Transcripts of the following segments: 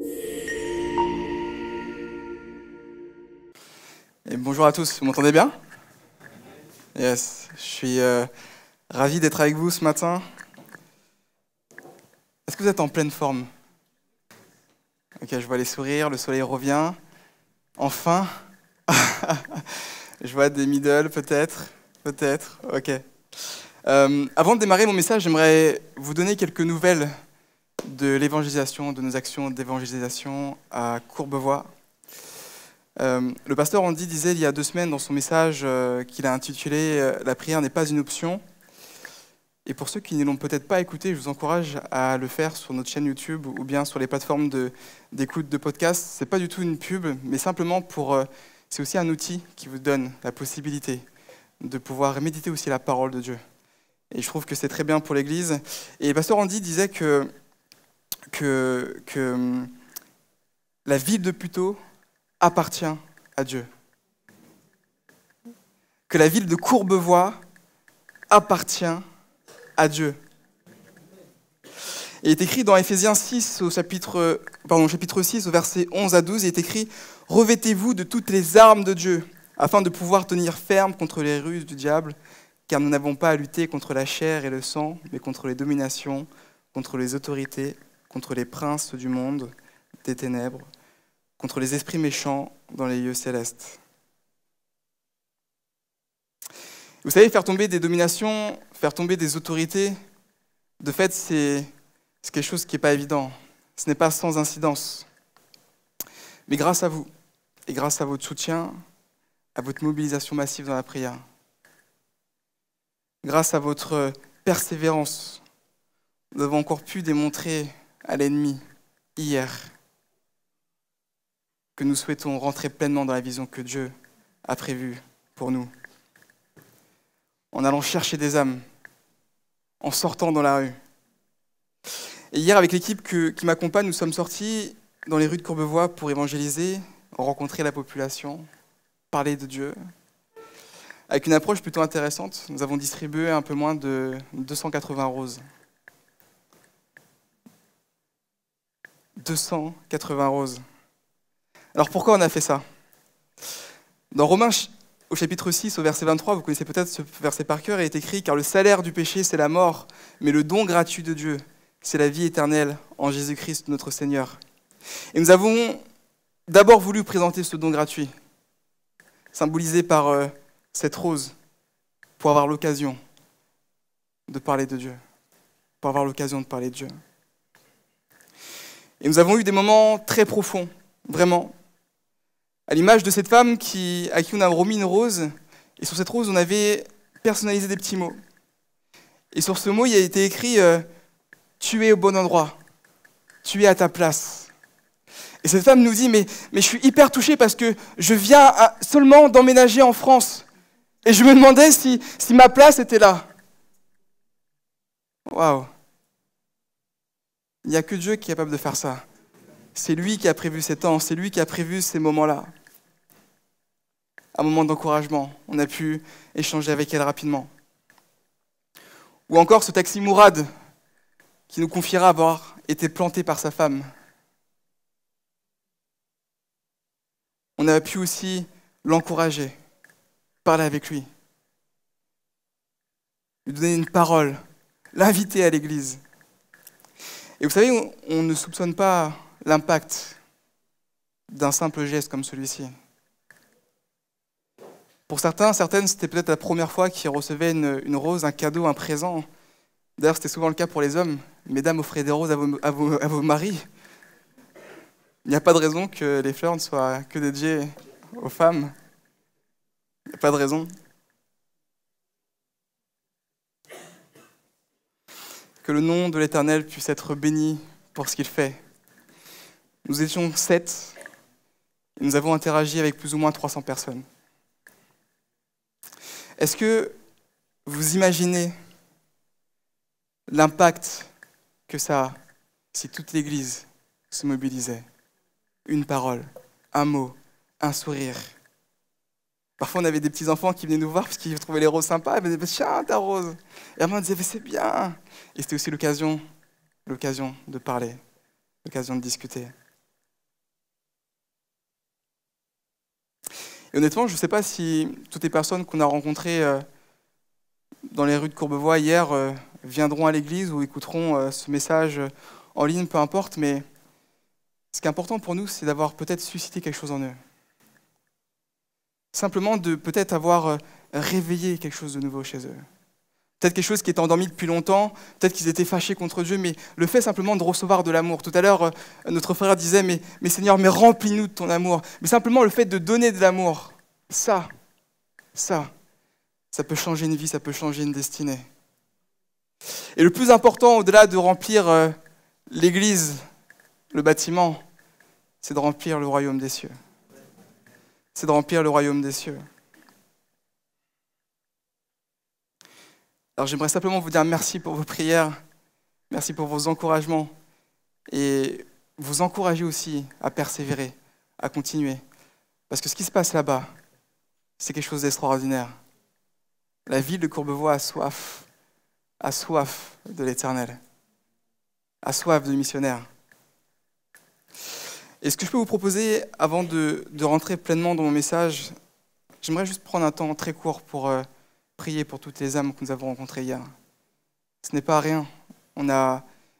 Et bonjour à tous, vous m'entendez bien? Yes, je suis ravi d'être avec vous ce matin. Est-ce que vous êtes en pleine forme? Ok, je vois les sourires, le soleil revient. Enfin. Je vois des middle, peut-être. Ok. Avant de démarrer mon message, j'aimerais vous donner quelques nouvelles de l'évangélisation, de nos actions d'évangélisation à Courbevoie. Le pasteur Andy disait il y a 2 semaines dans son message qu'il a intitulé « La prière n'est pas une option ». Et pour ceux qui ne l'ont peut-être pas écouté, je vous encourage à le faire sur notre chaîne YouTube ou bien sur les plateformes d'écoute de podcasts. Ce n'est pas du tout une pub, mais simplement c'est aussi un outil qui vous donne la possibilité de pouvoir méditer aussi la parole de Dieu. Et je trouve que c'est très bien pour l'Église. Et le pasteur Andy disait que la ville de Puteaux appartient à Dieu. Que la ville de Courbevoie appartient à Dieu. Il est écrit dans Éphésiens 6, chapitre 6, au verset 11 à 12, il est écrit « Revêtez-vous de toutes les armes de Dieu, afin de pouvoir tenir ferme contre les ruses du diable, car nous n'avons pas à lutter contre la chair et le sang, mais contre les dominations, contre les autorités, contre les princes du monde des ténèbres, contre les esprits méchants dans les lieux célestes. » Vous savez, faire tomber des dominations, faire tomber des autorités, de fait, c'est quelque chose qui n'est pas évident. Ce n'est pas sans incidence. Mais grâce à vous, et grâce à votre soutien, à votre mobilisation massive dans la prière, grâce à votre persévérance, nous avons encore pu démontrer à l'ennemi, hier, que nous souhaitons rentrer pleinement dans la vision que Dieu a prévue pour nous. En allant chercher des âmes, en sortant dans la rue. Et hier, avec l'équipe qui m'accompagne, nous sommes sortis dans les rues de Courbevoie pour évangéliser, rencontrer la population, parler de Dieu. Avec une approche plutôt intéressante, nous avons distribué un peu moins de 280 roses. 280 roses. Alors pourquoi on a fait ça? Dans Romains, au chapitre 6, au verset 23, vous connaissez peut-être ce verset par cœur, il est écrit « Car le salaire du péché, c'est la mort, mais le don gratuit de Dieu, c'est la vie éternelle en Jésus-Christ notre Seigneur. » Et nous avons d'abord voulu présenter ce don gratuit, symbolisé par cette rose, pour avoir l'occasion de parler de Dieu. Pour avoir l'occasion de parler de Dieu. Et nous avons eu des moments très profonds, vraiment. À l'image de cette femme à qui on a remis une rose, et sur cette rose, on avait personnalisé des petits mots. Et sur ce mot, il a été écrit « Tu es au bon endroit, tu es à ta place ». Et cette femme nous dit « Mais je suis hyper touchée parce que je viens seulement d'emménager en France. Et je me demandais si ma place était là. » Waouh! Il n'y a que Dieu qui est capable de faire ça. C'est lui qui a prévu ces temps, c'est lui qui a prévu ces moments-là. Un moment d'encouragement, on a pu échanger avec elle rapidement. Ou encore ce taxi Mourad qui nous confiera avoir été planté par sa femme. On a pu aussi l'encourager, parler avec lui, lui donner une parole, l'inviter à l'église. Et vous savez, on ne soupçonne pas l'impact d'un simple geste comme celui-ci. Pour certaines, c'était peut-être la première fois qu'ils recevaient une rose, un cadeau, un présent. D'ailleurs, c'était souvent le cas pour les hommes. Mesdames, offrez des roses à vos maris. Il n'y a pas de raison que les fleurs ne soient que dédiées aux femmes. Il n'y a pas de raison. Que le nom de l'Éternel puisse être béni pour ce qu'il fait. Nous étions 7 et nous avons interagi avec plus ou moins 300 personnes. Est-ce que vous imaginez l'impact que ça a si toute l'Église se mobilisait? Une parole, un mot, un sourire. Parfois, on avait des petits-enfants qui venaient nous voir parce qu'ils trouvaient les roses sympas. Ils disaient « Tiens, ta rose !» Et la maman disait « C'est bien !» Et c'était aussi l'occasion de parler, l'occasion de discuter. Et honnêtement, je ne sais pas si toutes les personnes qu'on a rencontrées dans les rues de Courbevoie hier viendront à l'église ou écouteront ce message en ligne, peu importe, mais ce qui est important pour nous, c'est d'avoir peut-être suscité quelque chose en eux. Simplement de peut-être avoir réveillé quelque chose de nouveau chez eux. Peut-être quelque chose qui était endormi depuis longtemps, peut-être qu'ils étaient fâchés contre Dieu, mais le fait simplement de recevoir de l'amour. Tout à l'heure, notre frère disait, mais Seigneur, mais remplis-nous de ton amour. Mais simplement le fait de donner de l'amour, ça peut changer une vie, ça peut changer une destinée. Et le plus important, au-delà de remplir l'église, le bâtiment, c'est de remplir le royaume des cieux. C'est de remplir le royaume des cieux. Alors j'aimerais simplement vous dire merci pour vos prières, merci pour vos encouragements et vous encourager aussi à persévérer, à continuer. Parce que ce qui se passe là-bas, c'est quelque chose d'extraordinaire. La ville de Courbevoie a soif de l'Éternel, a soif de missionnaires. Et ce que je peux vous proposer, avant de rentrer pleinement dans mon message, j'aimerais juste prendre un temps très court pour prier pour toutes les âmes que nous avons rencontrées hier. Ce n'est pas rien.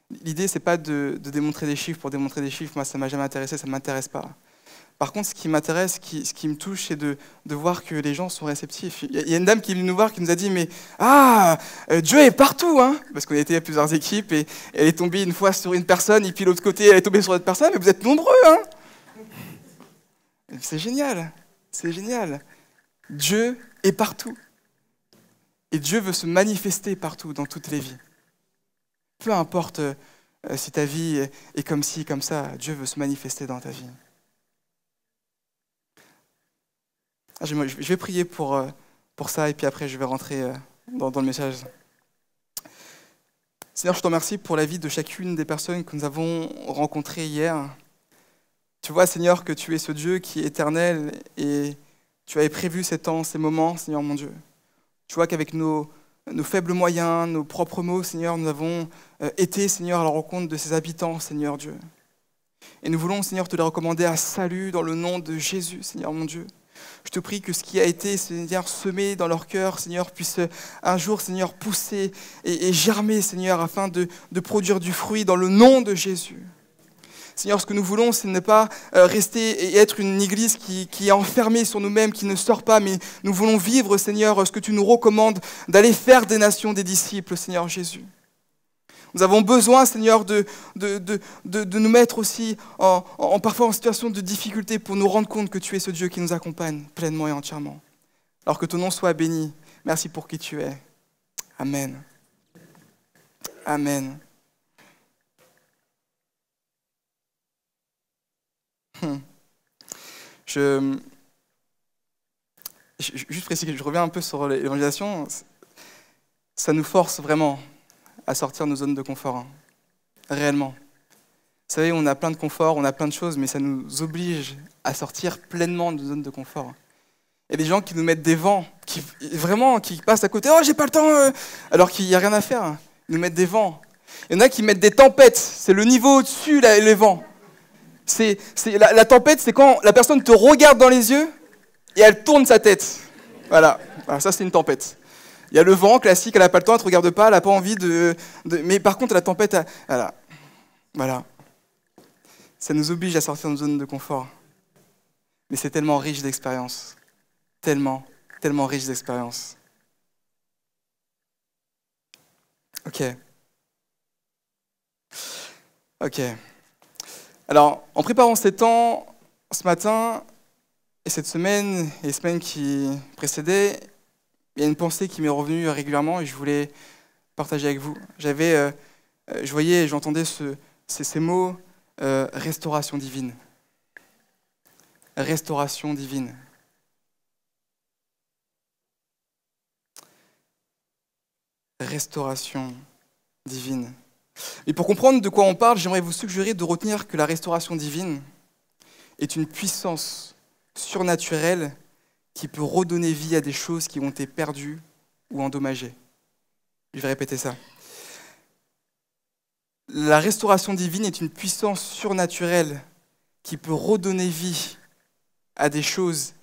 L'idée, ce n'est pas de démontrer des chiffres pour démontrer des chiffres. Moi, ça ne m'a jamais intéressé, ça ne m'intéresse pas. Par contre, ce qui m'intéresse, ce qui me touche, c'est de voir que les gens sont réceptifs. Il y a une dame qui est venue nous voir, qui nous a dit, mais Dieu est partout, hein, parce qu'on était à plusieurs équipes, et elle est tombée une fois sur une personne, et puis l'autre côté, elle est tombée sur l'autre personne, mais vous êtes nombreux, hein. C'est génial, c'est génial. Dieu est partout. Et Dieu veut se manifester partout, dans toutes les vies. Peu importe si ta vie est comme ci, comme ça, Dieu veut se manifester dans ta vie. Je vais prier pour ça, et puis après je vais rentrer dans le message. Seigneur, je te remercie pour la vie de chacune des personnes que nous avons rencontrées hier. Tu vois, Seigneur, que tu es ce Dieu qui est éternel, et tu avais prévu ces temps, ces moments, Seigneur mon Dieu. Tu vois qu'avec nos faibles moyens, nos propres mots, Seigneur, nous avons été, Seigneur, à la rencontre de ces habitants, Seigneur Dieu. Et nous voulons, Seigneur, te les recommander à salut dans le nom de Jésus, Seigneur mon Dieu. Je te prie que ce qui a été, Seigneur, semé dans leur cœur, Seigneur, puisse un jour, Seigneur, pousser et germer, Seigneur, afin de produire du fruit dans le nom de Jésus. Seigneur, ce que nous voulons, c'est ne pas rester et être une église qui est enfermée sur nous-mêmes, qui ne sort pas, mais nous voulons vivre, Seigneur, ce que tu nous recommandes, d'aller faire des nations des disciples, Seigneur Jésus. Nous avons besoin, Seigneur, de nous mettre aussi parfois en situation de difficulté pour nous rendre compte que tu es ce Dieu qui nous accompagne pleinement et entièrement. Alors que ton nom soit béni. Merci pour qui tu es. Amen. Amen. Juste préciser que je reviens un peu sur l'évangélisation. Ça nous force vraiment à sortir de nos zones de confort, hein. Réellement. Vous savez, on a plein de confort, on a plein de choses, mais ça nous oblige à sortir pleinement de nos zones de confort. Il y a des gens qui nous mettent des vents, qui passent à côté. « Oh, j'ai pas le temps !» Alors qu'il n'y a rien à faire. Hein. Ils nous mettent des vents. Il y en a qui mettent des tempêtes. C'est le niveau au-dessus, les vents. La tempête, c'est quand la personne te regarde dans les yeux et elle tourne sa tête. Voilà, ça c'est une tempête. Il y a le vent classique, elle n'a pas le temps, elle ne te regarde pas, elle n'a pas envie Mais par contre, la tempête, voilà. Ça nous oblige à sortir de notre zone de confort. Mais c'est tellement riche d'expérience. Tellement riche d'expérience. Ok. Alors, en préparant ces temps, ce matin, et cette semaine, et les semaines qui précédaient, il y a une pensée qui m'est revenue régulièrement et je voulais partager avec vous. J'entendais ces mots, restauration divine. Restauration divine. Restauration divine. Et pour comprendre de quoi on parle, j'aimerais vous suggérer de retenir que la restauration divine est une puissance surnaturelle qui peut redonner vie à des choses qui ont été perdues ou endommagées. Je vais répéter ça. La restauration divine est une puissance surnaturelle qui peut redonner vie à des choses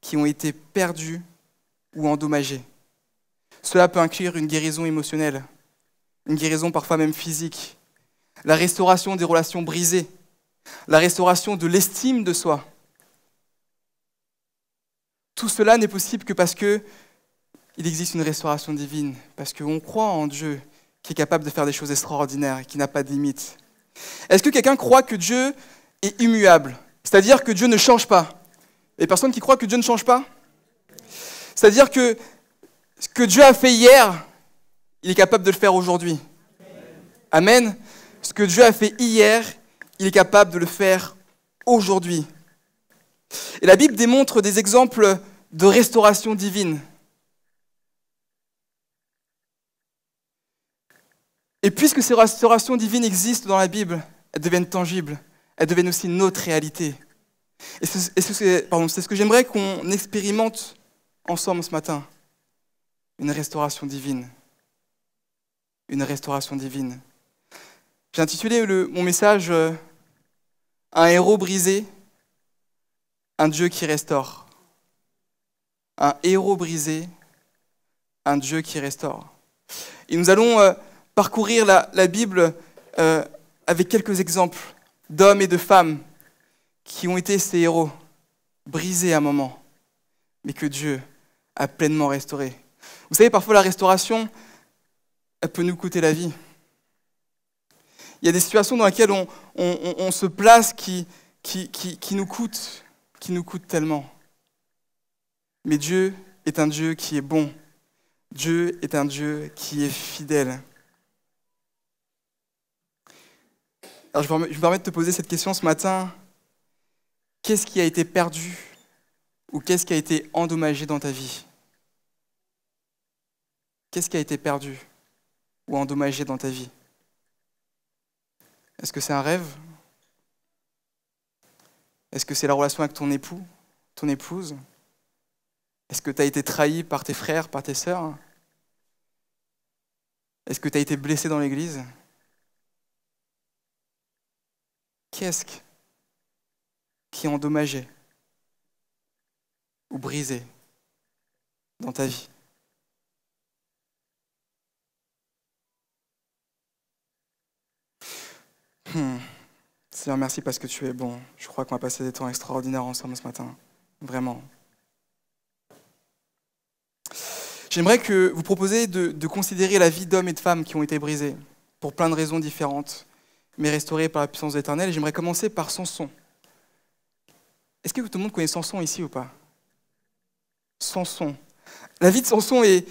qui ont été perdus ou endommagés. Cela peut inclure une guérison émotionnelle, une guérison parfois même physique, la restauration des relations brisées, la restauration de l'estime de soi. Tout cela n'est possible que parce qu'il existe une restauration divine, parce qu'on croit en Dieu qui est capable de faire des choses extraordinaires et qui n'a pas de limite. Est-ce que quelqu'un croit que Dieu est immuable? C'est-à-dire que Dieu ne change pas? Les personnes qui croient que Dieu ne change pas? C'est-à-dire que ce que Dieu a fait hier, il est capable de le faire aujourd'hui. Amen. Ce que Dieu a fait hier, il est capable de le faire aujourd'hui. Et la Bible démontre des exemples de restauration divine. Et puisque ces restaurations divines existent dans la Bible, elles deviennent tangibles, elles deviennent aussi notre réalité. Et c'est ce que j'aimerais qu'on expérimente ensemble ce matin. Une restauration divine. Une restauration divine. J'ai intitulé mon message « Un héros brisé, un Dieu qui restaure ». Un héros brisé, un Dieu qui restaure. Et nous allons parcourir la Bible avec quelques exemples d'hommes et de femmes qui ont été ces héros, brisés à un moment, mais que Dieu a pleinement restaurés. Vous savez, parfois la restauration, elle peut nous coûter la vie. Il y a des situations dans lesquelles on se place qui nous coûtent tellement. Mais Dieu est un Dieu qui est bon. Dieu est un Dieu qui est fidèle. Alors je me permets de te poser cette question ce matin. Qu'est-ce qui a été perdu ou qu'est-ce qui a été endommagé dans ta vie? Qu'est-ce qui a été perdu ou endommagé dans ta vie? Est-ce que c'est un rêve? Est-ce que c'est la relation avec ton époux, ton épouse? Est-ce que tu as été trahi par tes frères, par tes sœurs? Est-ce que tu as été blessé dans l'église? Qu'est-ce qui est endommagé ou brisé dans ta vie? Seigneur, merci parce que tu es bon. Je crois qu'on va passer des temps extraordinaires ensemble ce matin. Vraiment. J'aimerais que vous proposiez de considérer la vie d'hommes et de femmes qui ont été brisés, pour plein de raisons différentes, mais restaurés par la puissance de l'Éternel. Et j'aimerais commencer par Samson. Est-ce que tout le monde connaît Samson ici ou pas? Samson. La vie de Samson est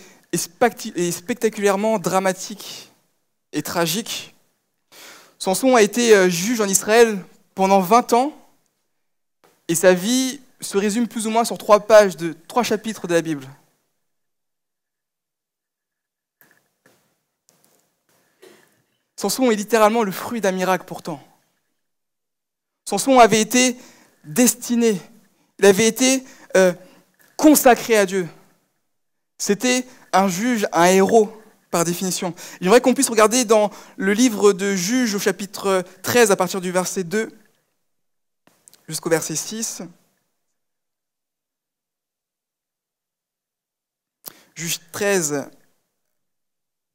spectaculairement dramatique et tragique. Samson a été juge en Israël pendant 20 ans, et sa vie se résume plus ou moins sur 3 chapitres de la Bible. Samson est littéralement le fruit d'un miracle pourtant. Samson avait été destiné, il avait été consacré à Dieu. C'était un juge, un héros par définition. J'aimerais qu'on puisse regarder dans le livre de Juges au chapitre 13 à partir du verset 2 jusqu'au verset 6. Juges 13,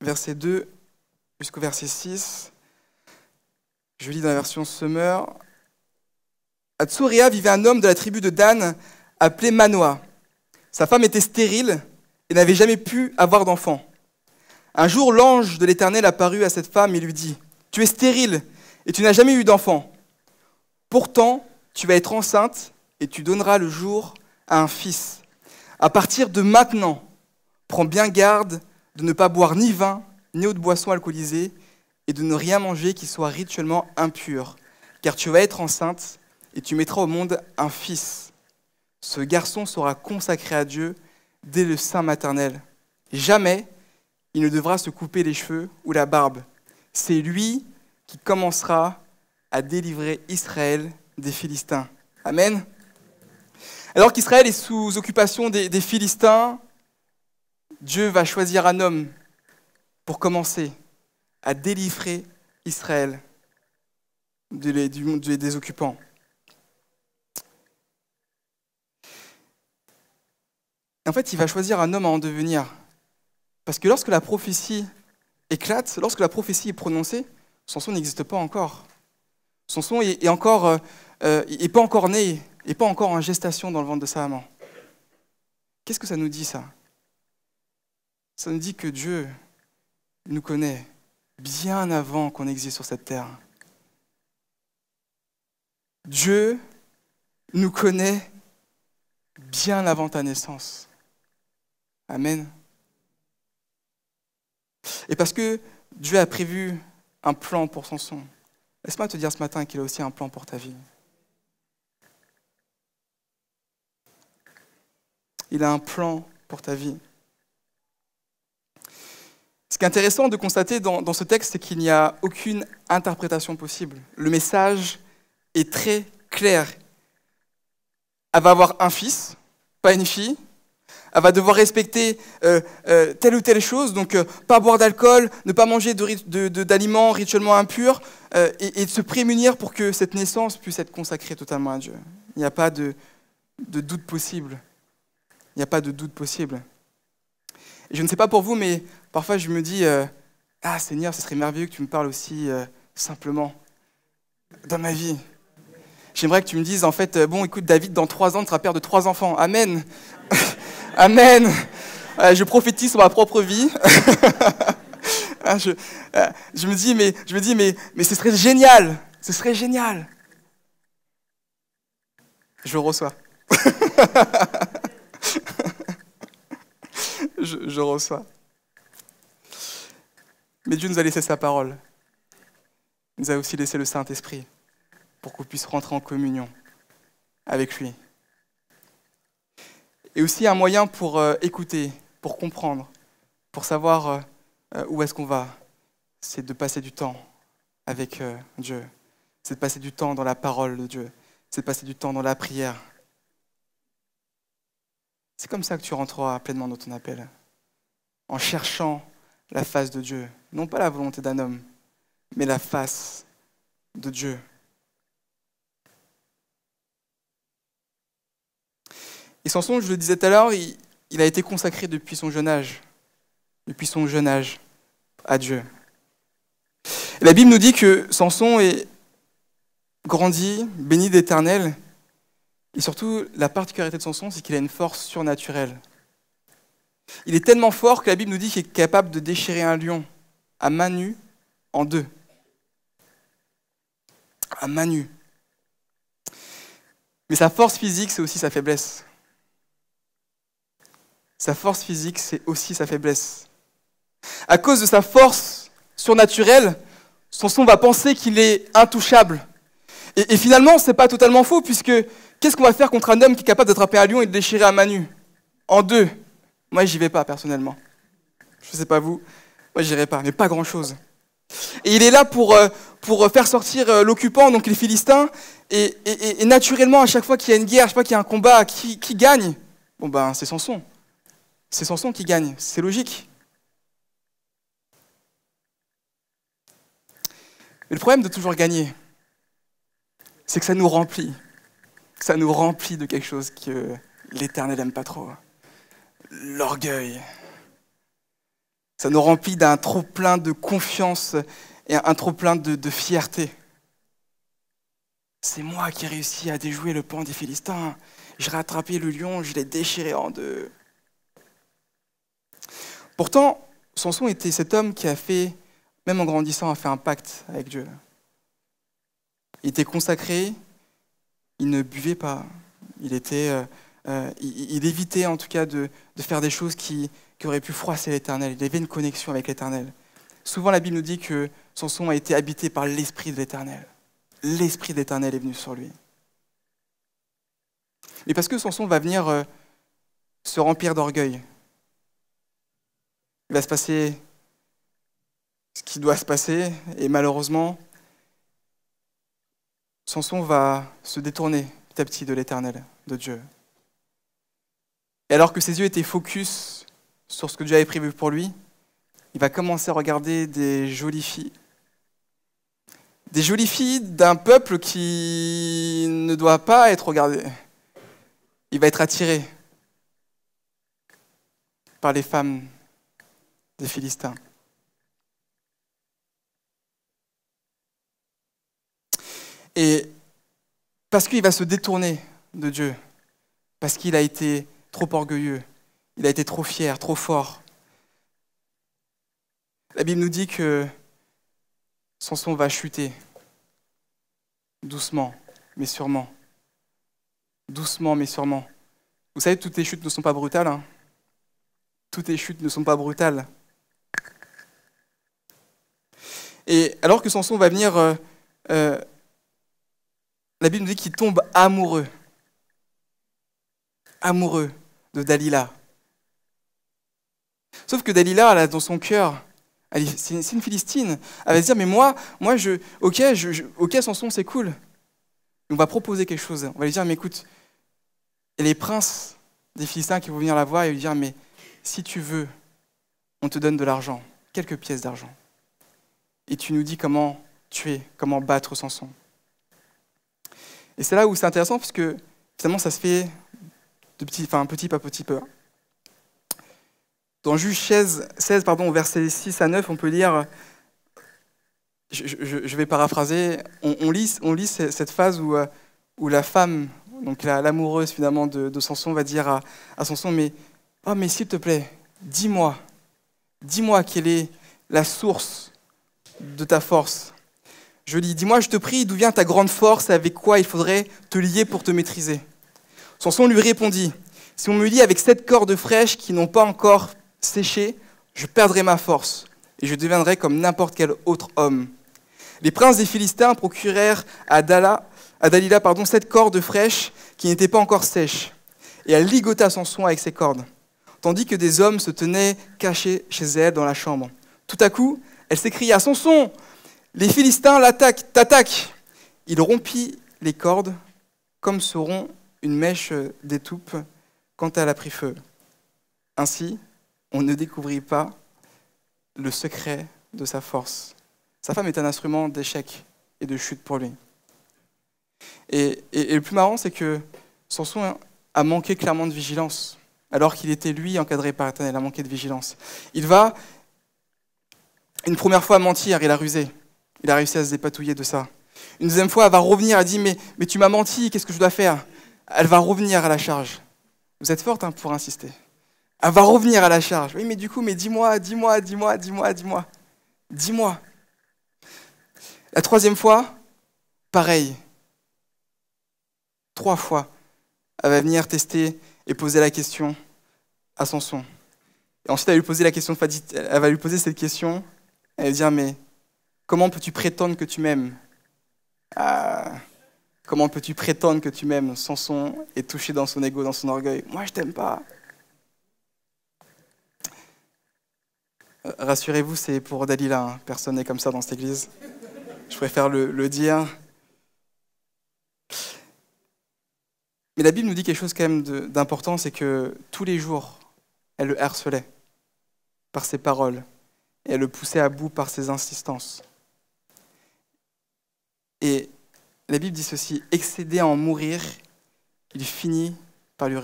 verset 2 jusqu'au verset 6. Je lis dans la version Summer. À Tsoréa vivait un homme de la tribu de Dan appelé Manoah. Sa femme était stérile et n'avait jamais pu avoir d'enfant. Un jour, l'ange de l'Éternel apparut à cette femme et lui dit « Tu es stérile et tu n'as jamais eu d'enfant. Pourtant, tu vas être enceinte et tu donneras le jour à un fils. À partir de maintenant, prends bien garde de ne pas boire ni vin, ni autre boisson alcoolisée, et de ne rien manger qui soit rituellement impur, car tu vas être enceinte et tu mettras au monde un fils. Ce garçon sera consacré à Dieu dès le sein maternel. Jamais il ne devra se couper les cheveux ou la barbe. C'est lui qui commencera à délivrer Israël des Philistins. » Amen. Alors qu'Israël est sous occupation des Philistins, Dieu va choisir un homme pour commencer à délivrer Israël des occupants. En fait, il va choisir un homme à en devenir. Parce que lorsque la prophétie éclate, lorsque la prophétie est prononcée, Samson n'existe pas encore. Samson est pas encore né, n'est pas encore en gestation dans le ventre de sa maman. Qu'est-ce que ça nous dit, ça? Ça nous dit que Dieu nous connaît bien avant qu'on existe sur cette terre. Dieu nous connaît bien avant ta naissance. Amen. Et parce que Dieu a prévu un plan pour Samson, laisse-moi te dire ce matin qu'il a aussi un plan pour ta vie. Il a un plan pour ta vie. Ce qui est intéressant de constater dans ce texte, c'est qu'il n'y a aucune interprétation possible. Le message est très clair. Elle va avoir un fils, pas une fille. Elle va devoir respecter telle ou telle chose, donc pas boire d'alcool, ne pas manger d'aliments rituellement impurs, et de se prémunir pour que cette naissance puisse être consacrée totalement à Dieu. Il n'y a pas de doute possible. Il n'y a pas de doute possible. Et je ne sais pas pour vous, mais parfois je me dis, ah Seigneur, ce serait merveilleux que tu me parles aussi simplement dans ma vie. J'aimerais que tu me dises, en fait, bon, écoute, David, dans 3 ans, tu seras père de 3 enfants. Amen. Amen. Je prophétise sur ma propre vie. Je me dis, mais ce serait génial. Ce serait génial. Je le reçois. je reçois. Mais Dieu nous a laissé sa parole. Il nous a aussi laissé le Saint-Esprit pour qu'on puisse rentrer en communion avec lui. Et aussi un moyen pour écouter, pour comprendre, pour savoir où est-ce qu'on va. C'est de passer du temps avec Dieu. C'est de passer du temps dans la parole de Dieu. C'est de passer du temps dans la prière. C'est comme ça que tu rentreras pleinement dans ton appel. En cherchant la face de Dieu. Non pas la volonté d'un homme, mais la face de Dieu. Et Samson, je le disais tout à l'heure, il a été consacré depuis son jeune âge. Depuis son jeune âge à Dieu. Et la Bible nous dit que Samson est grandi, béni d'Éternel. Et surtout, la particularité de Samson, c'est qu'il a une force surnaturelle. Il est tellement fort que la Bible nous dit qu'il est capable de déchirer un lion à main nue en 2. À main nue. Mais sa force physique, c'est aussi sa faiblesse. Sa force physique, c'est aussi sa faiblesse. À cause de sa force surnaturelle, Samson va penser qu'il est intouchable. Et finalement, ce n'est pas totalement faux, puisque qu'est-ce qu'on va faire contre un homme qui est capable d'attraper un lion et de le déchirer à main nue? En 2. Moi, j'y vais pas, personnellement. Je ne sais pas vous, moi, j'irai pas, mais pas grand-chose. Et il est là pour faire sortir l'occupant, donc les Philistins, et naturellement, à chaque fois qu'il y a une guerre, à chaque fois qu'il y a un combat, qui gagne? Bon ben, c'est Samson. C'est Samson qui gagne, c'est logique. Mais le problème de toujours gagner, c'est que ça nous remplit. Ça nous remplit de quelque chose que l'Éternel n'aime pas trop. L'orgueil. Ça nous remplit d'un trop-plein de confiance et un trop-plein de fierté. C'est moi qui ai réussi à déjouer le pan des Philistins. J'ai rattrapé le lion, je l'ai déchiré en 2. Pourtant, Samson était cet homme qui a fait, même en grandissant, a fait un pacte avec Dieu. Il était consacré, il ne buvait pas, il évitait en tout cas de faire des choses qui auraient pu froisser l'Éternel. Il avait une connexion avec l'Éternel. Souvent, la Bible nous dit que Samson a été habité par l'Esprit de l'Éternel. L'Esprit de l'Éternel est venu sur lui. Mais parce que Samson va venir se remplir d'orgueil, il va se passer ce qui doit se passer, et malheureusement, Samson va se détourner petit à petit de l'Éternel, de Dieu. Et alors que ses yeux étaient focus sur ce que Dieu avait prévu pour lui, il va commencer à regarder des jolies filles. Des jolies filles d'un peuple qui ne doit pas être regardé. Il va être attiré. par les femmes des Philistins. Et parce qu'il va se détourner de Dieu, parce qu'il a été trop orgueilleux, il a été trop fier, trop fort. La Bible nous dit que Samson va chuter, doucement, mais sûrement. Doucement, mais sûrement. Vous savez, toutes les chutes ne sont pas brutales. Hein. Toutes les chutes ne sont pas brutales. Et alors que Samson va venir, la Bible nous dit qu'il tombe amoureux. Amoureux de Dalila. Sauf que Dalila, elle a dans son cœur, c'est une Philistine. Elle va se dire, mais moi ok, Samson, c'est cool. On va proposer quelque chose. On va lui dire, mais écoute, et les princes des Philistins qui vont venir la voir et lui dire, mais si tu veux, on te donne de l'argent, quelques pièces d'argent. Et tu nous dis comment tuer, comment battre Samson. Et c'est là où c'est intéressant, parce que finalement, ça se fait petit à petit peu. Dans Juge 16, versets 6 à 9, on peut lire, je vais paraphraser, on lit cette phase où la femme, donc l'amoureuse finalement de Samson, va dire à Samson, mais s'il te plaît, dis-moi quelle est la source de ta force. Je lis, dis-moi, je te prie, d'où vient ta grande force et avec quoi il faudrait te lier pour te maîtriser. Samson lui répondit, si on me lie avec 7 cordes fraîches qui n'ont pas encore séché, je perdrai ma force et je deviendrai comme n'importe quel autre homme. Les princes des Philistins procurèrent à Dalila 7 cordes fraîches qui n'étaient pas encore sèches, et elle ligota Samson avec ces cordes, tandis que des hommes se tenaient cachés chez elle dans la chambre. Tout à coup, elle s'écria, « Samson, les Philistins t'attaquent !» Il rompit les cordes comme se rompt une mèche d'étoupe quand elle a pris feu. Ainsi, on ne découvrit pas le secret de sa force. Sa femme est un instrument d'échec et de chute pour lui. Et le plus marrant, c'est que Samson a manqué clairement de vigilance, alors qu'il était, lui, encadré par l'Éternel, il a manqué de vigilance. Il va, une première fois, mentir, il a rusé. Il a réussi à se dépatouiller de ça. Une deuxième fois, elle va revenir, elle dit, mais tu m'as menti, qu'est-ce que je dois faire? Elle va revenir à la charge. Vous êtes forte pour insister. Elle va revenir à la charge. Oui, mais du coup, dis-moi. Dis-moi. La troisième fois, pareil. 3 fois, elle va venir tester et poser la question à Samson. Et ensuite, elle va lui poser cette question. Elle va dire, mais comment peux-tu prétendre que tu m'aimes? Comment peux-tu prétendre que tu m'aimes? Samson est touché dans son ego, dans son orgueil. Moi, je t'aime pas. Rassurez-vous, c'est pour Dalila. Hein. Personne n'est comme ça dans cette église. Je préfère le dire. Mais la Bible nous dit quelque chose quand même d'important, c'est que tous les jours, elle le harcelait par ses paroles et elle le poussait à bout par ses insistances. Et la Bible dit ceci, excédé à en mourir, il finit par lui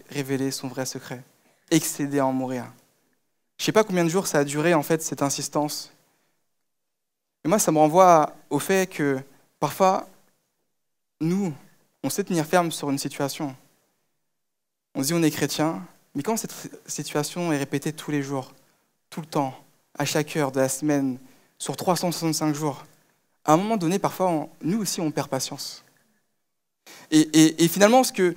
révéler son vrai secret. Excédé à en mourir. Je ne sais pas combien de jours ça a duré, en fait, cette insistance. Mais moi, ça me renvoie au fait que, parfois, nous, on sait tenir ferme sur une situation. On se dit on est chrétien, mais quand cette situation est répétée tous les jours, tout le temps, à chaque heure de la semaine, sur 365 jours, à un moment donné, parfois, nous aussi, on perd patience. Et finalement, ce que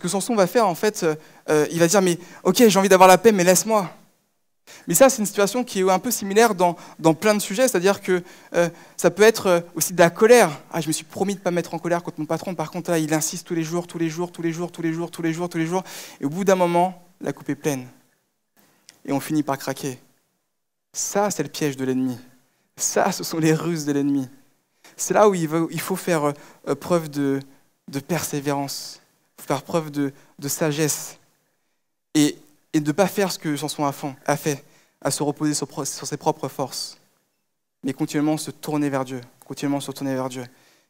Samson va faire, en fait, il va dire, mais ok, j'ai envie d'avoir la paix, mais laisse-moi. Mais ça, c'est une situation qui est un peu similaire dans plein de sujets, c'est-à-dire que ça peut être aussi de la colère. Je me suis promis de ne pas me mettre en colère contre mon patron, par contre, là, il insiste tous les jours, et au bout d'un moment, la coupe est pleine. Et on finit par craquer. Ça, c'est le piège de l'ennemi. Ça, ce sont les ruses de l'ennemi. C'est là où il faut faire preuve de persévérance, faire preuve de sagesse, et de ne pas faire ce que Samson a fait, à se reposer sur ses propres forces, mais continuellement se tourner vers Dieu.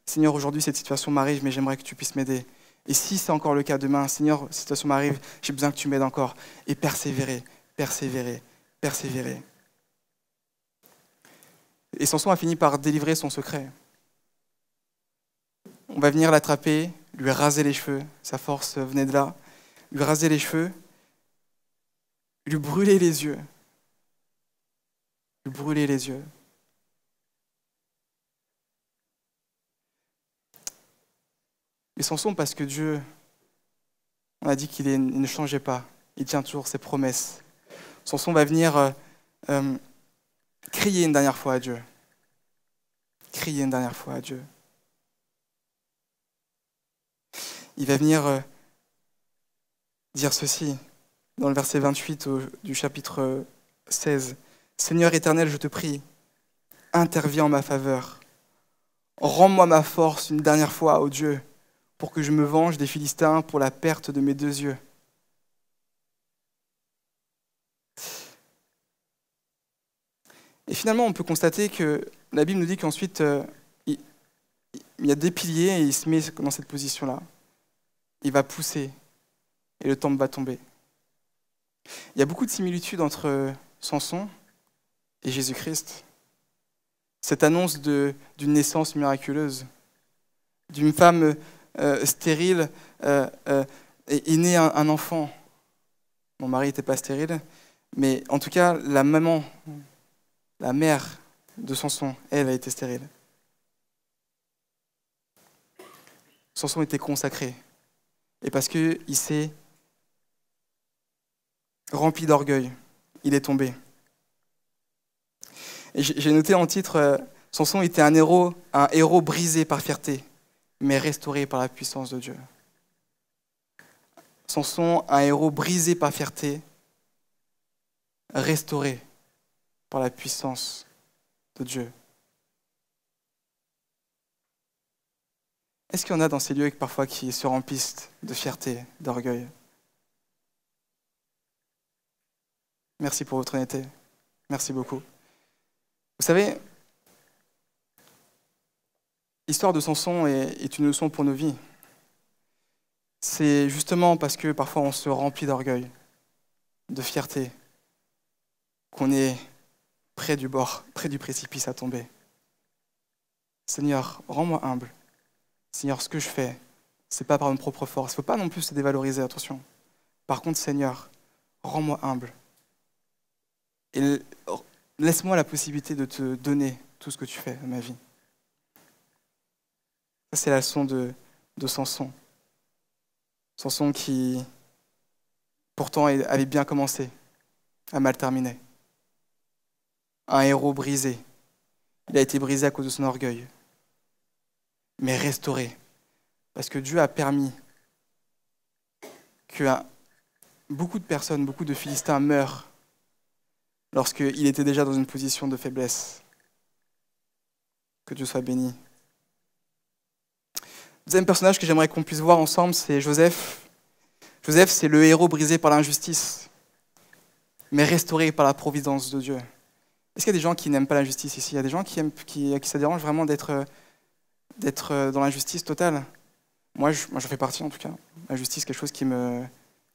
Seigneur, aujourd'hui, cette situation m'arrive, mais j'aimerais que tu puisses m'aider. Et si c'est encore le cas demain, Seigneur, cette situation m'arrive, j'ai besoin que tu m'aides encore. Et persévérer, persévérer, persévérer. Et Samson a fini par délivrer son secret. On va venir l'attraper, lui raser les cheveux, sa force venait de là, lui raser les cheveux, lui brûler les yeux. Lui brûler les yeux. Mais Samson, parce que Dieu, on a dit qu'il ne changeait pas, il tient toujours ses promesses. Samson va venir crier une dernière fois à Dieu. Crier une dernière fois à Dieu. Il va venir dire ceci, dans le verset 28 du chapitre 16. « Seigneur éternel, je te prie, interviens en ma faveur. Rends-moi ma force une dernière fois, ô Dieu, pour que je me venge des Philistins pour la perte de mes 2 yeux. » Et finalement, on peut constater que la Bible nous dit qu'ensuite, il y a des piliers et il se met dans cette position-là. Il va pousser et le temple va tomber. Il y a beaucoup de similitudes entre Samson et Jésus-Christ. Cette annonce d'une naissance miraculeuse, d'une femme stérile, est né un enfant. Mon mari n'était pas stérile, mais en tout cas, la maman, la mère de Samson, elle a été stérile. Samson était consacré. Et parce qu'il s'est rempli d'orgueil, il est tombé. Et j'ai noté en titre, Samson était un héros brisé par fierté, mais restauré par la puissance de Dieu. Samson, un héros brisé par fierté, restauré par la puissance de Dieu. Est-ce qu'il y en a dans ces lieux parfois qui se remplissent de fierté, d'orgueil? Merci pour votre honnêteté. Merci beaucoup. Vous savez, l'histoire de Samson est une leçon pour nos vies. C'est justement parce que parfois on se remplit d'orgueil, de fierté, qu'on est près du bord, près du précipice à tomber. Seigneur, rends-moi humble. Seigneur, ce que je fais, ce n'est pas par ma propre force. Il ne faut pas non plus se dévaloriser, attention. Par contre, Seigneur, rends-moi humble. Et laisse-moi la possibilité de te donner tout ce que tu fais dans ma vie. Ça, c'est la leçon de Samson. Samson qui, pourtant, avait bien commencé, a mal terminé. Un héros brisé. Il a été brisé à cause de son orgueil, mais restauré. Parce que Dieu a permis que beaucoup de personnes, beaucoup de Philistins meurent lorsqu'il était déjà dans une position de faiblesse. Que Dieu soit béni. Le deuxième personnage que j'aimerais qu'on puisse voir ensemble, c'est Joseph. Joseph, c'est le héros brisé par l'injustice, mais restauré par la providence de Dieu. Est-ce qu'il y a des gens qui n'aiment pas l'injustice ici? Il y a des gens qui ça dérange vraiment d'être dans l'injustice totale? Moi, j'en fais partie en tout cas. L'injustice, quelque chose qui me...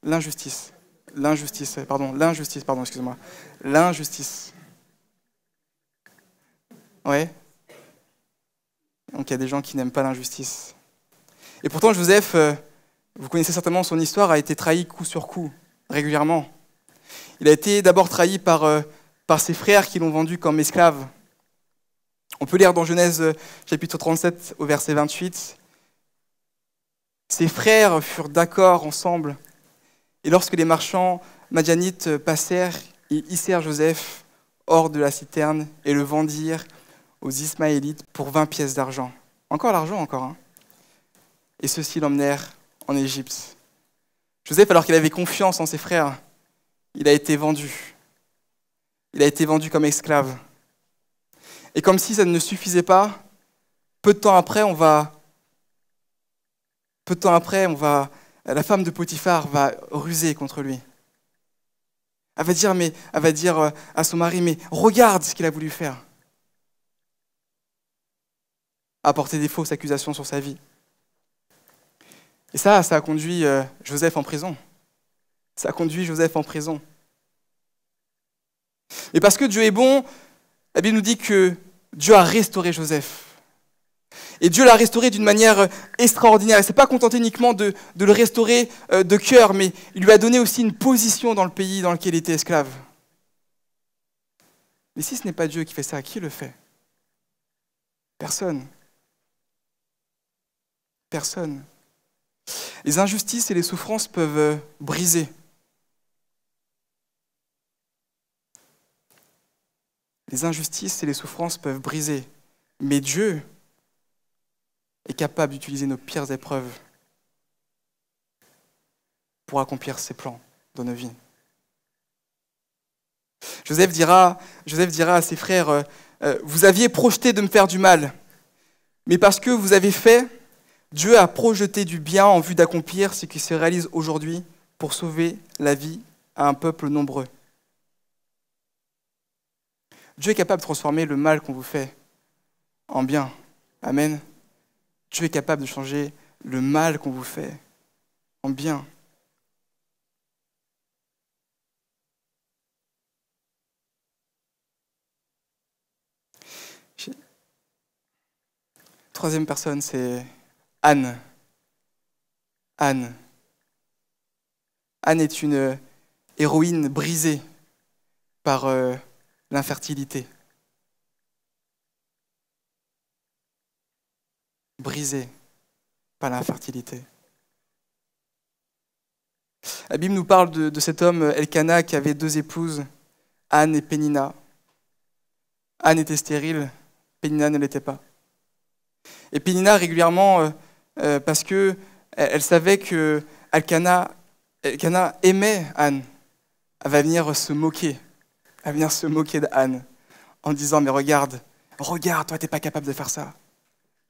L'injustice, excusez-moi. L'injustice. Ouais. Donc il y a des gens qui n'aiment pas l'injustice. Et pourtant, Joseph, vous connaissez certainement son histoire, a été trahi coup sur coup, régulièrement. Il a été d'abord trahi par ses frères qui l'ont vendu comme esclave. On peut lire dans Genèse chapitre 37 au verset 28. Ses frères furent d'accord ensemble. Et lorsque les marchands madianites passèrent, ils hissèrent Joseph hors de la citerne et le vendirent aux Ismaélites pour 20 pièces d'argent. Encore l'argent, encore. Hein. Et ceux-ci l'emmenèrent en Égypte. Joseph, alors qu'il avait confiance en ses frères, il a été vendu. Il a été vendu comme esclave. Et comme si ça ne suffisait pas, peu de temps après, la femme de Potiphar va ruser contre lui. Elle va dire à son mari, mais regarde ce qu'il a voulu faire. Apporter des fausses accusations sur sa vie. Et ça a conduit Joseph en prison. Ça a conduit Joseph en prison. Mais parce que Dieu est bon, la Bible nous dit que Dieu a restauré Joseph. Et Dieu l'a restauré d'une manière extraordinaire. Il ne s'est pas contenté uniquement de le restaurer de cœur, mais il lui a donné aussi une position dans le pays dans lequel il était esclave. Mais si ce n'est pas Dieu qui fait ça, qui le fait? Personne. Personne. Les injustices et les souffrances peuvent briser. Les injustices et les souffrances peuvent briser. Mais Dieu est capable d'utiliser nos pires épreuves pour accomplir ses plans dans nos vies. Joseph dira à ses frères, vous aviez projeté de me faire du mal, mais parce que vous avez fait, Dieu a projeté du bien en vue d'accomplir ce qui se réalise aujourd'hui pour sauver la vie à un peuple nombreux. Dieu est capable de transformer le mal qu'on vous fait en bien. Amen. Dieu est capable de changer le mal qu'on vous fait en bien. Troisième personne, c'est Anne. Anne. Anne est une héroïne brisée par l'infertilité. Brisée par l'infertilité. La Bible nous parle de cet homme, Elkana, qui avait 2 épouses, Anne et Pénina. Anne était stérile, Pénina ne l'était pas. Et Pénina, régulièrement, parce que elle savait que Elkana aimait Anne, elle va venir se moquer. Elle va venir se moquer d'Anne en disant, mais regarde, toi, t'es pas capable de faire ça.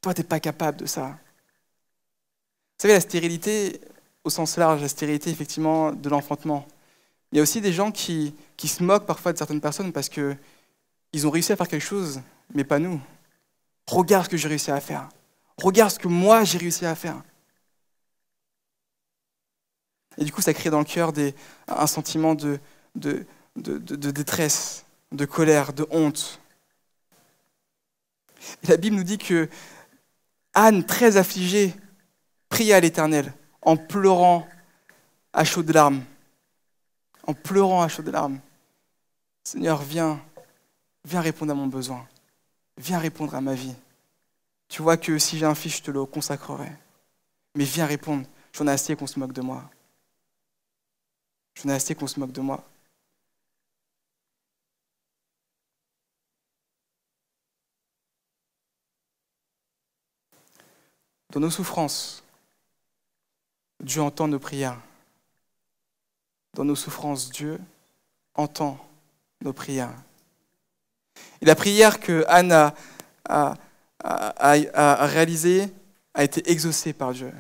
Toi, t'es pas capable de ça. Vous savez, la stérilité, au sens large, la stérilité, effectivement, de l'enfantement. Il y a aussi des gens qui se moquent parfois de certaines personnes parce qu'ils ont réussi à faire quelque chose, mais pas nous. Regarde ce que j'ai réussi à faire. Regarde ce que moi, j'ai réussi à faire. Et du coup, ça crée dans le cœur un sentiment de détresse, de colère, de honte. Et la Bible nous dit que Anne, très affligée, priait à l'Éternel en pleurant à chaudes larmes. En pleurant à chaudes larmes. Seigneur, viens répondre à mon besoin. Viens répondre à ma vie. Tu vois que si j'ai un fils, je te le consacrerai. Mais viens répondre. J'en ai assez qu'on se moque de moi. J'en ai assez qu'on se moque de moi. Dans nos souffrances, Dieu entend nos prières. Dans nos souffrances, Dieu entend nos prières. Et la prière que Anne a réalisée a été exaucée par Dieu.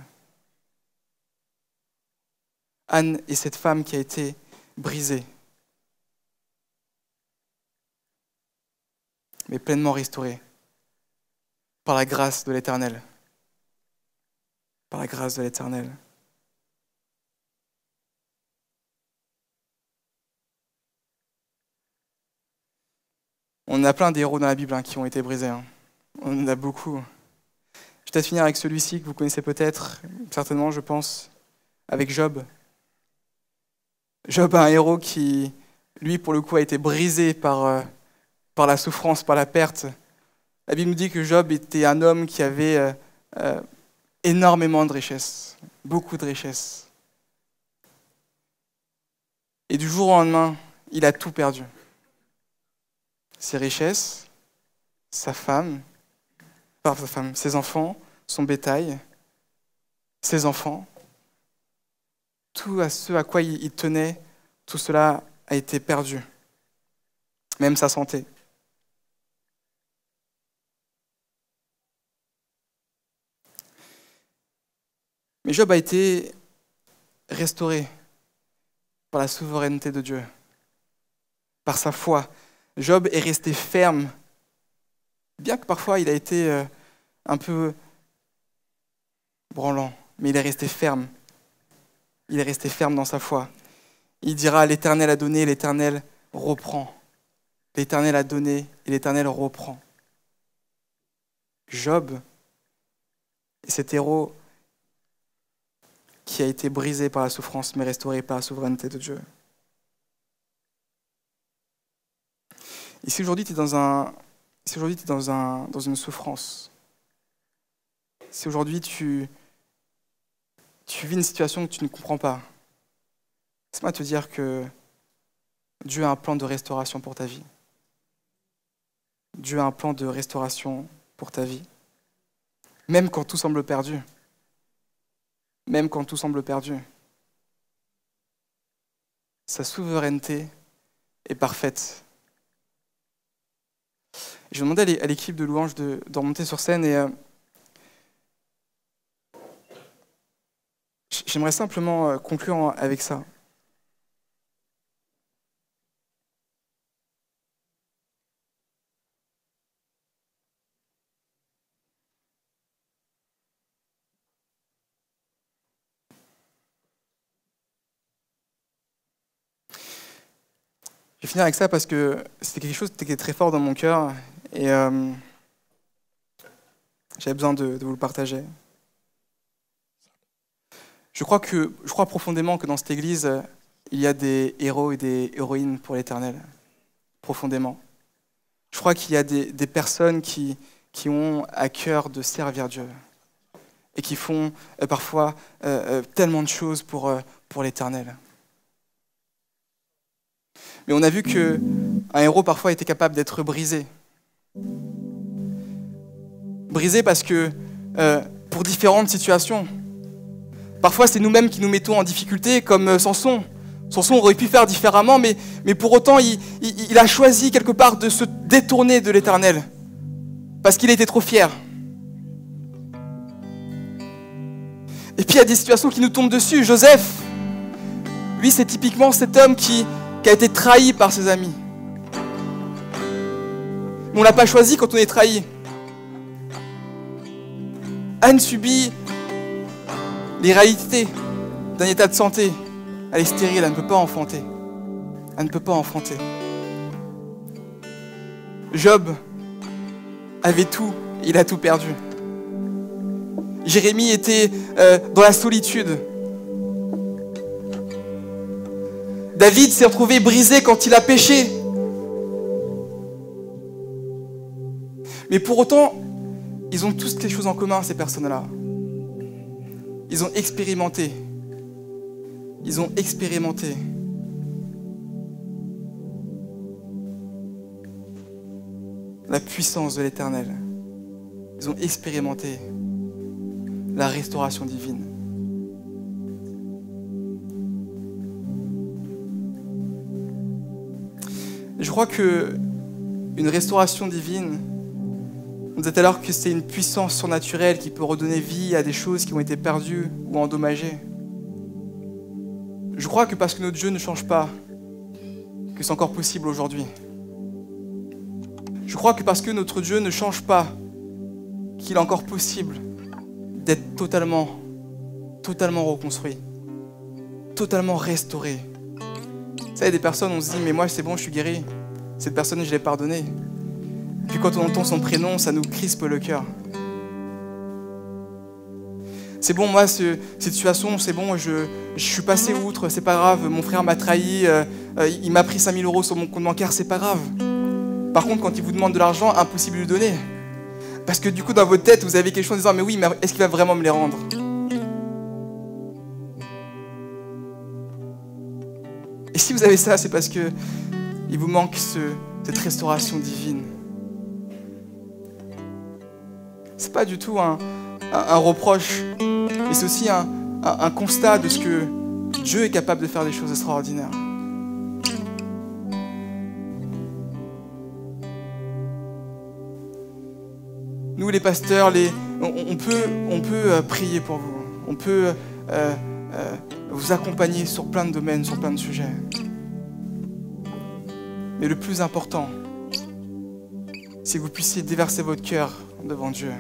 Anne est cette femme qui a été brisée, mais pleinement restaurée par la grâce de l'Éternel. Par la grâce de l'Éternel. On a plein d'héros dans la Bible qui ont été brisés. On en a beaucoup. Je vais peut-être finir avec celui-ci que vous connaissez peut-être, certainement, je pense, avec Job. Job, un héros qui, lui, pour le coup, a été brisé par la souffrance, par la perte. La Bible nous dit que Job était un homme qui avait énormément de richesses, beaucoup de richesses. Et du jour au lendemain, il a tout perdu. Ses richesses, ses enfants, son bétail, ses enfants, tout ce à quoi il tenait, tout cela a été perdu, même sa santé. Mais Job a été restauré par la souveraineté de Dieu, par sa foi. Job est resté ferme, bien que parfois il a été un peu branlant, mais il est resté ferme. Il est resté ferme dans sa foi. Il dira, l'Éternel a donné, l'Éternel reprend. L'Éternel a donné et l'Éternel reprend. Job est cet héros qui a été brisé par la souffrance, mais restauré par la souveraineté de Dieu. Et si aujourd'hui tu es dans une souffrance, si aujourd'hui tu vis une situation que tu ne comprends pas, laisse-moi te dire que Dieu a un plan de restauration pour ta vie. Dieu a un plan de restauration pour ta vie. Même quand tout semble perdu. Même quand tout semble perdu. Sa souveraineté est parfaite. Je vais demander à l'équipe de louange de remonter sur scène et j'aimerais simplement conclure avec ça. Je vais finir avec ça parce que c'était quelque chose qui était très fort dans mon cœur et j'avais besoin de vous le partager. Je crois profondément que dans cette église, il y a des héros et des héroïnes pour l'Éternel. Profondément. Je crois qu'il y a des personnes qui ont à cœur de servir Dieu et qui font parfois tellement de choses pour l'Éternel. Mais on a vu qu'un héros parfois était capable d'être brisé. Brisé parce que, pour différentes situations, parfois c'est nous-mêmes qui nous mettons en difficulté, comme Samson. Samson aurait pu faire différemment, mais pour autant il a choisi quelque part de se détourner de l'Éternel, parce qu'il était trop fier. Et puis il y a des situations qui nous tombent dessus. Joseph, lui c'est typiquement cet homme qui a été trahi par ses amis. Mais on ne l'a pas choisi quand on est trahi. Anne subit les réalités d'un état de santé. Elle est stérile, elle ne peut pas enfanter. Elle ne peut pas enfanter. Job avait tout, il a tout perdu. Jérémie était dans la solitude. David s'est retrouvé brisé quand il a péché. Mais pour autant, ils ont tous quelque chose en commun, ces personnes-là. Ils ont expérimenté. Ils ont expérimenté. La puissance de l'Éternel. Ils ont expérimenté la restauration divine. Je crois qu'une restauration divine, on disait alors que c'est une puissance surnaturelle qui peut redonner vie à des choses qui ont été perdues ou endommagées. Je crois que parce que notre Dieu ne change pas, que c'est encore possible aujourd'hui. Je crois que parce que notre Dieu ne change pas, qu'il est encore possible d'être totalement reconstruit, totalement restauré. Vous savez, des personnes, on se dit, mais moi c'est bon, je suis guéri. Cette personne, je l'ai pardonnée. Puis quand on entend son prénom, ça nous crispe le cœur. C'est bon, moi, cette situation, c'est bon, je suis passé outre, c'est pas grave, mon frère m'a trahi, il m'a pris 5 000 € sur mon compte bancaire, c'est pas grave. Par contre, quand il vous demande de l'argent, impossible de lui donner. Parce que du coup, dans votre tête, vous avez quelque chose en disant, mais oui, mais est-ce qu'il va vraiment me les rendre ? Et si vous avez ça, c'est parce que il vous manque cette restauration divine. C'est pas du tout un reproche, mais c'est aussi un constat de ce que Dieu est capable de faire des choses extraordinaires. Nous, les pasteurs, on peut prier pour vous. On peut vous accompagner sur plein de domaines, sur plein de sujets. Mais le plus important, c'est que vous puissiez déverser votre cœur devant Dieu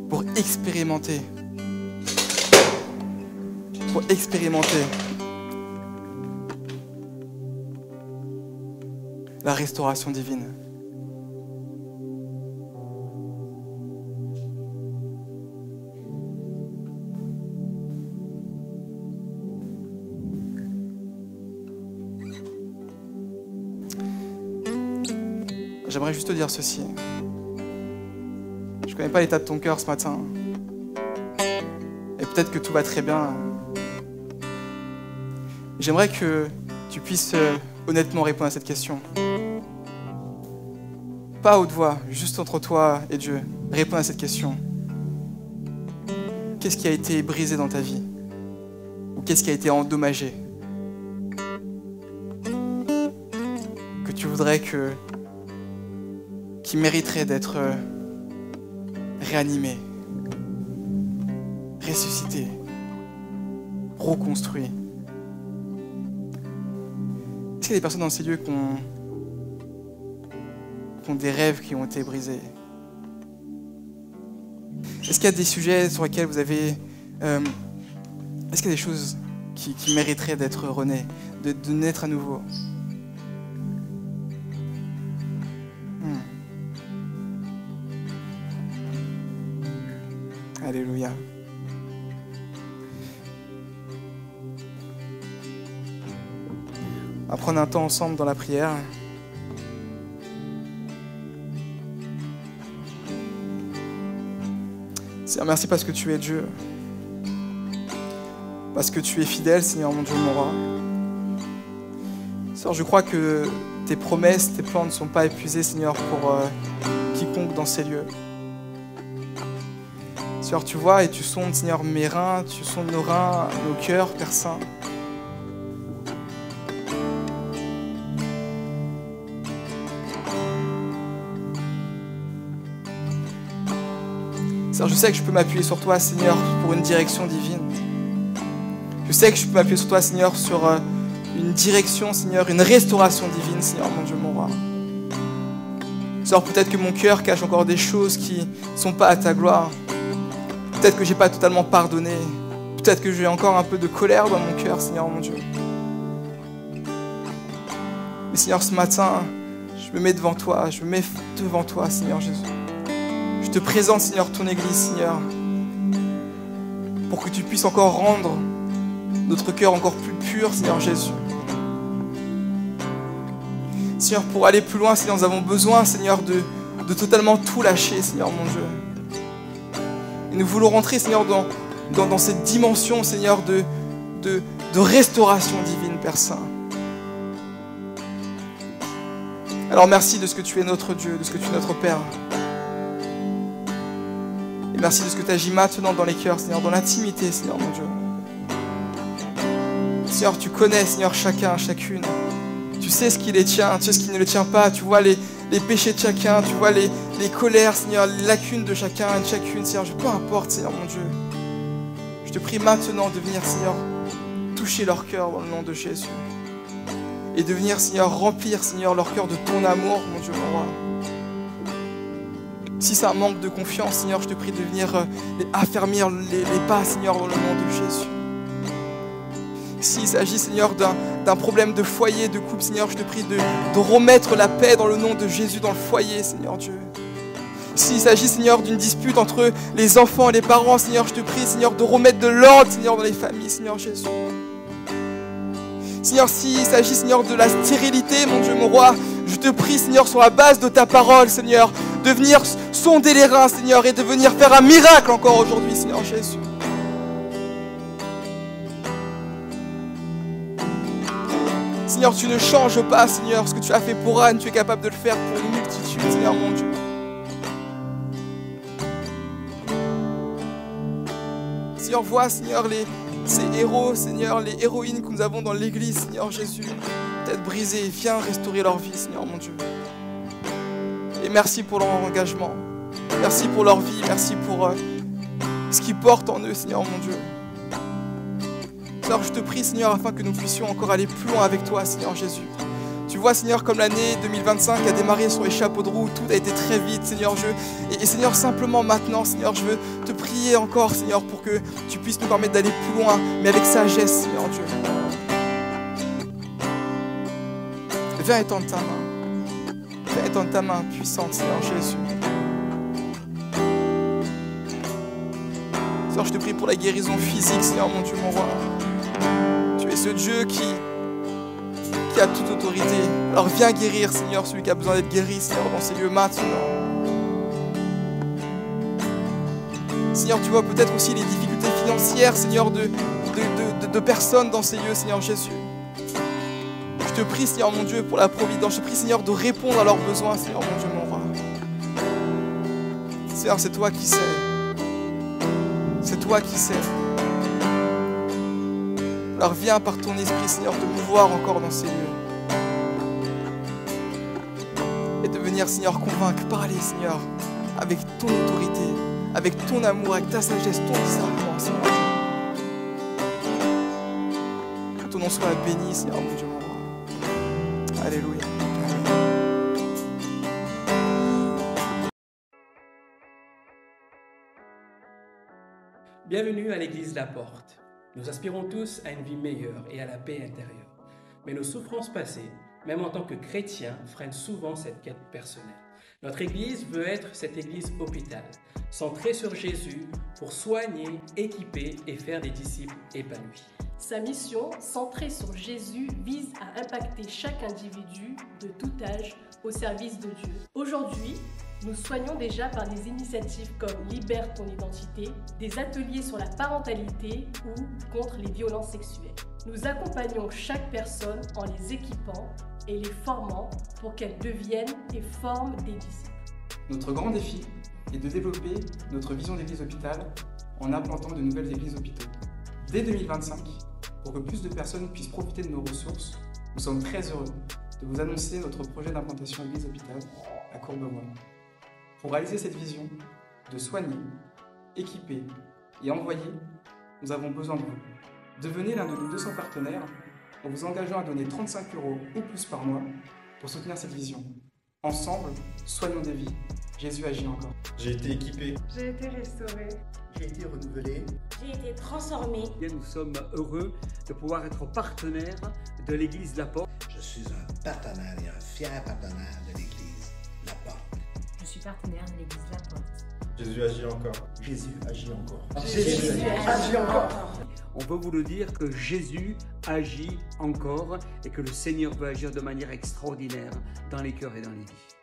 pour expérimenter pour expérimenter la restauration divine. J'aimerais juste te dire ceci. Je ne connais pas l'état de ton cœur ce matin. Et peut-être que tout va très bien. J'aimerais que tu puisses honnêtement répondre à cette question. Pas à haute voix, juste entre toi et Dieu. Réponds à cette question. Qu'est-ce qui a été brisé dans ta vie? Ou qu'est-ce qui a été endommagé? Que tu voudrais qui mériterait d'être réanimé, ressuscité, reconstruit. Est-ce qu'il y a des personnes dans ces lieux qui ont des rêves qui ont été brisés? Est-ce qu'il y a des sujets sur lesquels vous avez... est-ce qu'il y a des choses qui mériteraient d'être renées, de naître à nouveau? Alléluia. On va prendre un temps ensemble dans la prière. Seigneur, merci parce que tu es Dieu. Parce que tu es fidèle, Seigneur, mon Dieu, mon roi. Seigneur, je crois que tes promesses, tes plans ne sont pas épuisés, Seigneur, pour quiconque dans ces lieux. Seigneur, tu vois et tu sondes, Seigneur, mes reins, tu sondes nos reins, nos cœurs, Père Saint. Seigneur, je sais que je peux m'appuyer sur toi, Seigneur, pour une direction divine. Je sais que je peux m'appuyer sur toi, Seigneur, sur une direction, Seigneur, une restauration divine, Seigneur, mon Dieu, mon roi. Seigneur, peut-être que mon cœur cache encore des choses qui ne sont pas à ta gloire. Peut-être que je n'ai pas totalement pardonné. Peut-être que j'ai encore un peu de colère dans mon cœur, Seigneur, mon Dieu. Mais Seigneur, ce matin, je me mets devant toi, Seigneur Jésus. Je te présente, Seigneur, ton Église, Seigneur, pour que tu puisses encore rendre notre cœur encore plus pur, Seigneur Jésus. Seigneur, pour aller plus loin, Seigneur, nous avons besoin, Seigneur, de totalement tout lâcher, Seigneur, mon Dieu. Et nous voulons rentrer, Seigneur, dans cette dimension, Seigneur, de restauration divine, Père Saint. Alors merci de ce que tu es notre Dieu, de ce que tu es notre Père. Et merci de ce que tu agis maintenant dans les cœurs, Seigneur, dans l'intimité, Seigneur, mon Dieu. Seigneur, tu connais, Seigneur, chacun, chacune. Tu sais ce qui les tient, tu sais ce qui ne les tient pas. Tu vois les péchés de chacun, tu vois les colères, Seigneur, les lacunes de chacun et de chacune, Seigneur. Peu importe, Seigneur, mon Dieu. Je te prie maintenant de venir, Seigneur, toucher leur cœur dans le nom de Jésus. Et de venir, Seigneur, remplir, Seigneur, leur cœur de ton amour, mon Dieu, mon roi. Si c'est un manque de confiance, Seigneur, je te prie de venir affermir les pas, Seigneur, dans le nom de Jésus. S'il s'agit, Seigneur, d'un problème de foyer, de couple, Seigneur, je te prie de remettre la paix dans le nom de Jésus dans le foyer, Seigneur Dieu. S'il s'agit, Seigneur, d'une dispute entre les enfants et les parents, Seigneur, je te prie, Seigneur, de remettre de l'ordre, Seigneur, dans les familles, Seigneur Jésus. Seigneur, s'il s'agit, Seigneur, de la stérilité, mon Dieu, mon roi, je te prie, Seigneur, sur la base de ta parole, Seigneur, de venir sonder les reins, Seigneur, et de venir faire un miracle encore aujourd'hui, Seigneur Jésus. Seigneur, tu ne changes pas, Seigneur, ce que tu as fait pour Anne, tu es capable de le faire pour une multitude, Seigneur, mon Dieu. Seigneur, vois, Seigneur, ces héros, Seigneur, les héroïnes que nous avons dans l'église, Seigneur Jésus, tête brisée, viens restaurer leur vie, Seigneur, mon Dieu. Et merci pour leur engagement, merci pour leur vie, merci pour ce qu'ils portent en eux, Seigneur, mon Dieu. Seigneur, je te prie, Seigneur, afin que nous puissions encore aller plus loin avec toi, Seigneur Jésus. Tu vois, Seigneur, comme l'année 2025 a démarré sur les chapeaux de roue, tout a été très vite, Seigneur. Et Seigneur, simplement maintenant, Seigneur, je veux te prier encore, Seigneur, pour que tu puisses nous permettre d'aller plus loin, mais avec sagesse, Seigneur Dieu. Viens étendre ta main. Viens étendre ta main puissante, Seigneur Jésus. Seigneur, je te prie pour la guérison physique, Seigneur, mon Dieu, mon roi. Tu es ce Dieu qui a toute autorité. Alors viens guérir, Seigneur, celui qui a besoin d'être guéri, Seigneur, dans ces lieux maintenant. Seigneur, tu vois peut-être aussi les difficultés financières, Seigneur, de personnes dans ces lieux, Seigneur Jésus. Je te prie, Seigneur, mon Dieu, pour la providence. Je te prie, Seigneur, de répondre à leurs besoins, Seigneur, mon Dieu, mon roi. Seigneur, c'est toi qui sais. C'est toi qui sais. Alors viens par ton esprit, Seigneur, te mouvoir encore dans ces lieux. Et de venir, Seigneur, convaincre, parler, Seigneur, avec ton autorité, avec ton amour, avec ta sagesse, ton discernement, Seigneur. Que ton nom soit béni, Seigneur, mon Dieu, mon roi. Alléluia. Bienvenue à l'église La Porte. Nous aspirons tous à une vie meilleure et à la paix intérieure. Mais nos souffrances passées, même en tant que chrétiens, freinent souvent cette quête personnelle. Notre église veut être cette église hôpital, centrée sur Jésus pour soigner, équiper et faire des disciples épanouis. Sa mission, centrée sur Jésus, vise à impacter chaque individu de tout âge au service de Dieu. Aujourd'hui, nous soignons déjà par des initiatives comme Libère ton identité, des ateliers sur la parentalité ou contre les violences sexuelles. Nous accompagnons chaque personne en les équipant et les formant pour qu'elles deviennent et forment des disciples. Notre grand défi est de développer notre vision d'église hôpital en implantant de nouvelles églises hôpitaux. Dès 2025, pour que plus de personnes puissent profiter de nos ressources, nous sommes très heureux de vous annoncer notre projet d'implantation église hôpital à Courbevoie. Pour réaliser cette vision de soigner, équiper et envoyer, nous avons besoin de vous. Devenez l'un de nos 200 partenaires en vous engageant à donner 35 € ou plus par mois pour soutenir cette vision. Ensemble, soignons des vies. Jésus agit encore. J'ai été équipé. J'ai été restauré. J'ai été renouvelé. J'ai été transformé. Nous sommes heureux de pouvoir être partenaires de l'église La Porte. Je suis un partenaire et un fier partenaire de l'église La Porte. Je suis partenaire de l'église La Porte. Jésus agit encore. Jésus agit encore. Jésus agit encore. On veut vous le dire que Jésus agit encore et que le Seigneur veut agir de manière extraordinaire dans les cœurs et dans les vies.